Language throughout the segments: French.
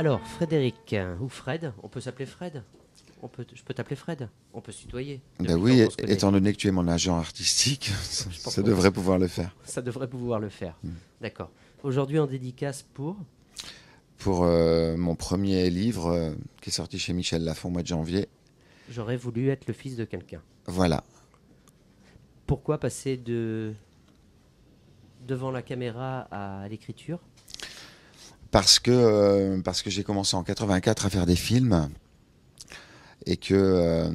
Alors, Frédéric, ou Fred, on peut s'appeler Fred? Je peux t'appeler Fred? On peut se tutoyer Ben depuis le oui, temps qu'on se connaît. étant donné que tu es mon agent artistique, ça, Je pense ça qu'on peut devrait pouvoir le faire. Ça devrait pouvoir le faire. Mm. D'accord. Aujourd'hui, en dédicace pour... Pour mon premier livre qui est sorti chez Michel Lafon au mois de janvier. J'aurais voulu être le fils de quelqu'un. Voilà. Pourquoi passer devant la caméra à l'écriture? Parce que j'ai commencé en 84 à faire des films et que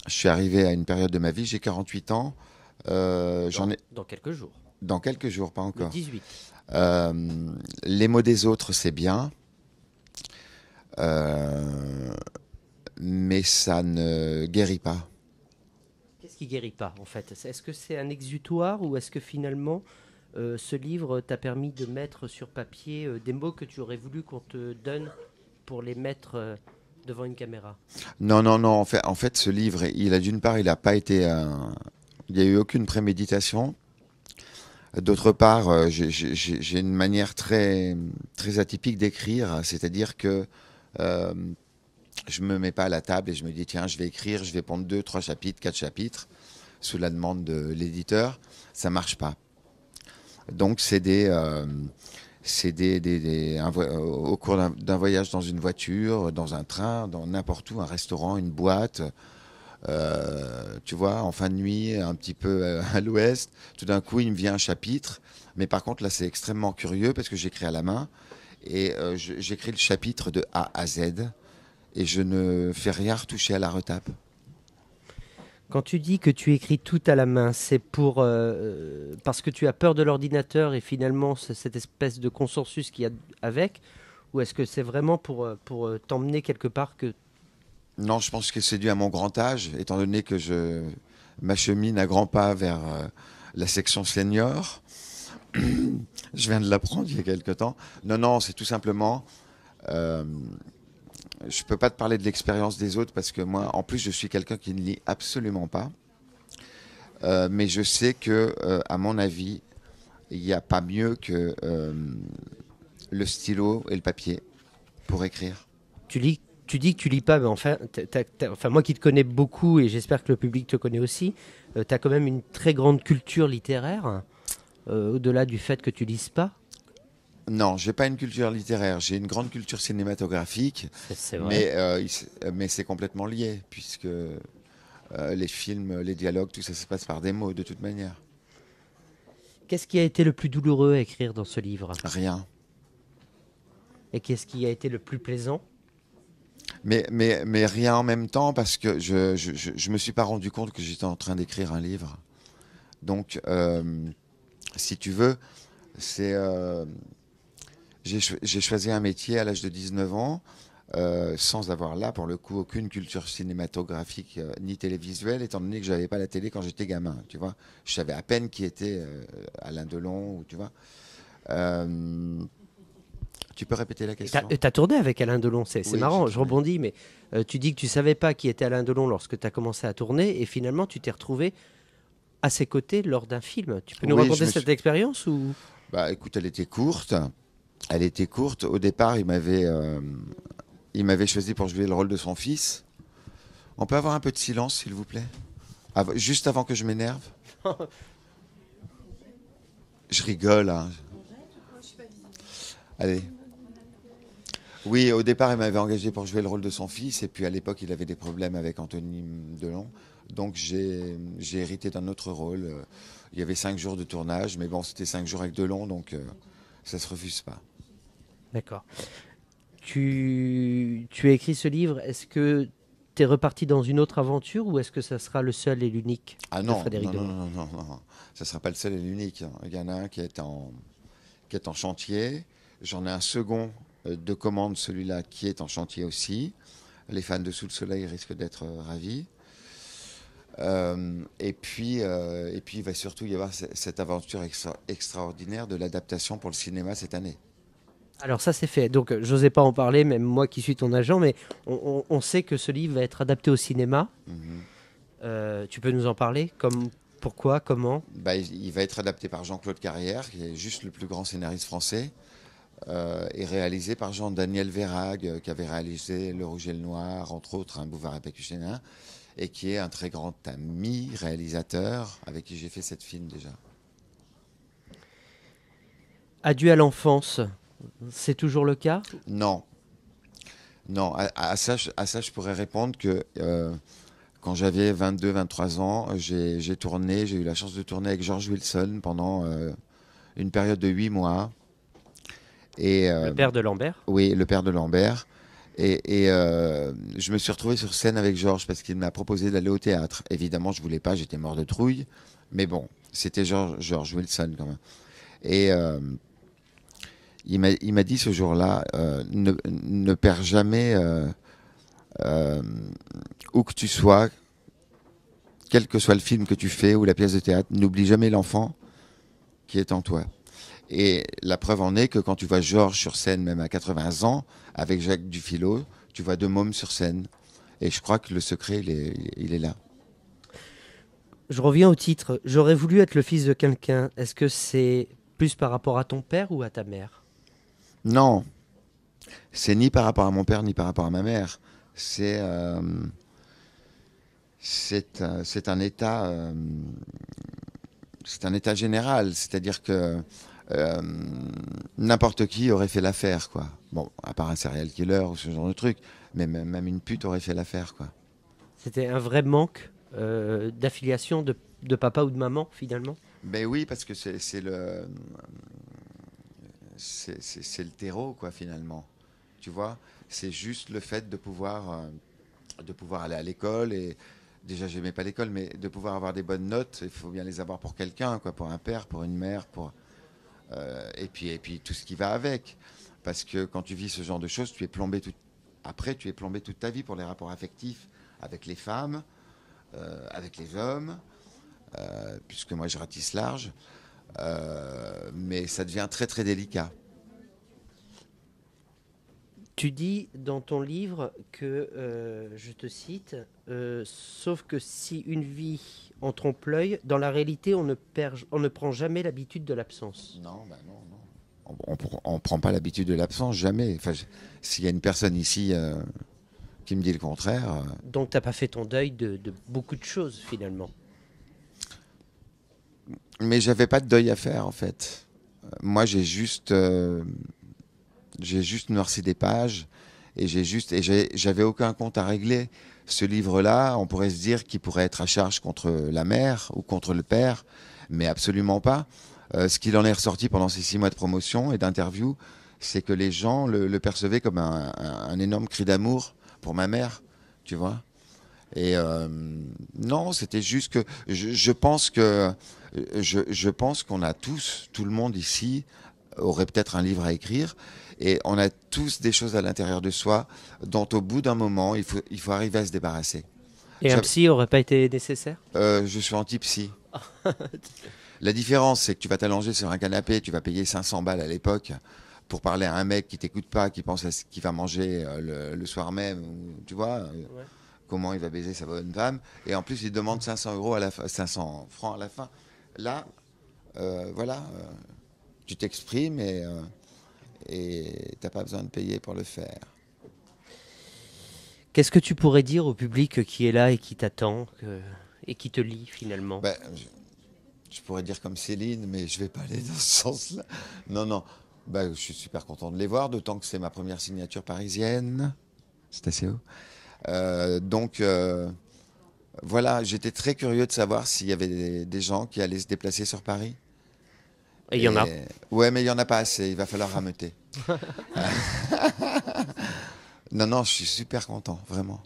je suis arrivé à une période de ma vie, j'ai 48 ans, j'en ai Dans quelques jours. dans quelques jours, pas Le encore. 18. Les mots des autres, c'est bien, euh, mais ça ne guérit pas. Qu'est-ce qui guérit pas, en fait? Est-ce que c'est un exutoire ou est-ce que finalement, ce livre t'a permis de mettre sur papier des mots que tu aurais voulu qu'on te donne pour les mettre devant une caméra? Non, non, non. En fait, ce livre, d'une part, il n'a pas été, il n'y a eu aucune préméditation. D'autre part, j'ai une manière très, très atypique d'écrire, c'est-à-dire que euh, je me mets pas à la table et je me dis tiens, je vais écrire, je vais prendre 2, 3 chapitres, 4 chapitres sous la demande de l'éditeur. Ça marche pas. Donc au cours d'un voyage dans une voiture, dans un train, dans n'importe où, un restaurant, une boîte, tu vois, en fin de nuit, un petit peu à l'ouest, tout d'un coup, il me vient un chapitre. Mais par contre, là, c'est extrêmement curieux parce que j'écris à la main et j'écris le chapitre de A à Z et je ne fais rien retoucher à la retape. Quand tu dis que tu écris tout à la main, c'est parce que tu as peur de l'ordinateur et finalement c'est cette espèce de consensus qu'il y a avec, ou est-ce que c'est vraiment pour t'emmener quelque part que... Non, je pense que c'est dû à mon grand âge, étant donné que je m'achemine à grands pas vers la section senior. Je viens de l'apprendre il y a quelque temps. Non, non, c'est tout simplement. euh, je peux pas te parler de l'expérience des autres parce que moi, en plus, je suis quelqu'un qui ne lit absolument pas. Mais je sais que, à mon avis, il n'y a pas mieux que le stylo et le papier pour écrire. Tu dis que tu lis pas, mais enfin, enfin moi qui te connais beaucoup et j'espère que le public te connaît aussi, tu as quand même une très grande culture littéraire, au-delà du fait que tu lises pas. Non, j'ai pas une culture littéraire, j'ai une grande culture cinématographique, C'est vrai. mais c'est complètement lié, puisque les films, les dialogues, tout ça se passe par des mots de toute manière. Qu'est-ce qui a été le plus douloureux à écrire dans ce livre? Rien. Et qu'est-ce qui a été le plus plaisant? Mais rien en même temps, parce que je me suis pas rendu compte que j'étais en train d'écrire un livre. Donc, si tu veux, c'est j'ai choisi un métier à l'âge de 19 ans, sans avoir là, pour le coup, aucune culture cinématographique ni télévisuelle, étant donné que je n'avais pas la télé quand j'étais gamin. Tu vois, je savais à peine qui était Alain Delon, ou tu vois. Euh, tu peux répéter la question? T'as tourné avec Alain Delon, c'est Oui, j'ai marrant, je tourné. rebondis, mais tu dis que tu savais pas qui était Alain Delon lorsque tu as commencé à tourner, et finalement tu t'es retrouvé à ses côtés lors d'un film. Tu peux nous Oui, je raconter me cette suis. expérience ou... Bah, écoute, elle était courte. Elle était courte. Au départ, il m'avait choisi pour jouer le rôle de son fils. On peut avoir un peu de silence, s'il vous plaît? Juste avant que je m'énerve. Je rigole, hein. Allez. Oui, au départ, il m'avait engagé pour jouer le rôle de son fils, et puis à l'époque, il avait des problèmes avec Anthony Delon. Donc j'ai hérité d'un autre rôle. Il y avait 5 jours de tournage, mais bon, c'était 5 jours avec Delon, donc ça se refuse pas. D'accord. Tu as écrit ce livre, est-ce que tu es reparti dans une autre aventure ou est-ce que ça sera le seul et l'unique Ah de non, Frédéric non, non, Delon? non, non, non, non. Ça sera pas le seul et l'unique, hein. Il y en a un qui est en chantier. J'en ai un second de commande, celui-là qui est en chantier aussi. Les fans de Sous le Soleil risquent d'être ravis. Et puis, il va surtout y avoir cette aventure extraordinaire de l'adaptation pour le cinéma cette année. Alors ça c'est fait, donc j'osais pas en parler, même moi qui suis ton agent, mais on sait que ce livre va être adapté au cinéma. Mhm. Tu peux nous en parler? Comme, pourquoi, comment? Bah, il va être adapté par Jean-Claude Carrière, qui est juste le plus grand scénariste français. est réalisé par Jean-Daniel Verhaeghe, qui avait réalisé Le Rouge et le Noir, entre autres, un Bouvard et Pécuchénin, et qui est un très grand ami réalisateur avec qui j'ai fait cette film déjà. Adieu à l'enfance, c'est toujours le cas? Non, non, à ça, je pourrais répondre que quand j'avais 22-23 ans, j'ai eu la chance de tourner avec George Wilson pendant une période de 8 mois. Et, Le père de Lambert? oui, le père de Lambert. Je me suis retrouvé sur scène avec Georges parce qu'il m'a proposé d'aller au théâtre. Évidemment, je voulais pas, j'étais mort de trouille. Mais bon, c'était George Wilson quand même. Et il m'a dit ce jour-là, ne perds jamais, euh, où que tu sois, quel que soit le film que tu fais ou la pièce de théâtre, n'oublie jamais l'enfant qui est en toi. Et la preuve en est que quand tu vois Georges sur scène, même à 80 ans, avec Jacques Dufilot, tu vois deux mômes sur scène. Et je crois que le secret, il est là. Je reviens au titre. J'aurais voulu être le fils de quelqu'un. Est-ce que c'est plus par rapport à ton père ou à ta mère? Non, c'est ni par rapport à mon père, ni par rapport à ma mère. C'est un état, c'est un état général. C'est-à-dire que euh, n'importe qui aurait fait l'affaire, quoi. Bon, à part un serial killer ou ce genre de truc, mais même une pute aurait fait l'affaire, quoi. C'était un vrai manque d'affiliation de papa ou de maman, finalement? Ben oui, parce que c'est le terreau, quoi, finalement. Tu vois, c'est juste le fait de pouvoir aller à l'école. Et déjà, j'aimais pas l'école, mais de pouvoir avoir des bonnes notes, il faut bien les avoir pour quelqu'un, quoi, pour un père, pour une mère, et puis tout ce qui va avec. Parce que quand tu vis ce genre de choses, après, tu es plombé toute ta vie pour les rapports affectifs avec les femmes, avec les hommes, puisque moi je ratisse large. Mais ça devient très très délicat. Tu dis dans ton livre que, je te cite, sauf que si une vie en trompe l'œil, dans la réalité, on ne prend jamais l'habitude de l'absence. Non, bah non, non. On prend pas l'habitude de l'absence, jamais. Enfin, s'il y a une personne ici qui me dit le contraire, Donc t'as pas fait ton deuil de beaucoup de choses, finalement. mais j'avais pas de deuil à faire en fait. Moi, j'ai juste noirci des pages et j'avais aucun compte à régler. Ce livre-là, on pourrait se dire qu'il pourrait être à charge contre la mère ou contre le père, mais absolument pas. Ce qu'il en est ressorti pendant ces 6 mois de promotion et d'interview, c'est que les gens le percevaient comme un énorme cri d'amour pour ma mère, tu vois. Et non, c'était juste que je pense qu'on a tous, tout le monde ici aurait peut-être un livre à écrire, et on a tous des choses à l'intérieur de soi dont au bout d'un moment il faut arriver à se débarrasser. Et un psy aurait pas été nécessaire? Je suis anti-psy. La différence, c'est que tu vas t'allonger sur un canapé, tu vas payer 500 balles à l'époque pour parler à un mec qui t'écoute pas, qui pense à ce qu'il va manger le soir même, tu vois. Ouais. Comment il va baiser sa bonne femme, et en plus il demande 500 euros 500 francs à la fin. Là, voilà, tu t'exprimes et t'as pas besoin de payer pour le faire. Qu'est-ce que tu pourrais dire au public qui est là et qui t'attend et qui te lit, finalement? Ben, je pourrais dire comme Céline, mais je vais pas aller dans ce sens-là. Non, non. Ben, je suis super content de les voir, d'autant que c'est ma première signature parisienne. C'est assez haut. Donc, voilà, j'étais très curieux de savoir s'il y avait des gens qui allaient se déplacer sur Paris. Et il y en a. Ouais, mais il n'y en a pas assez, il va falloir rameuter. Non, non, je suis super content, vraiment.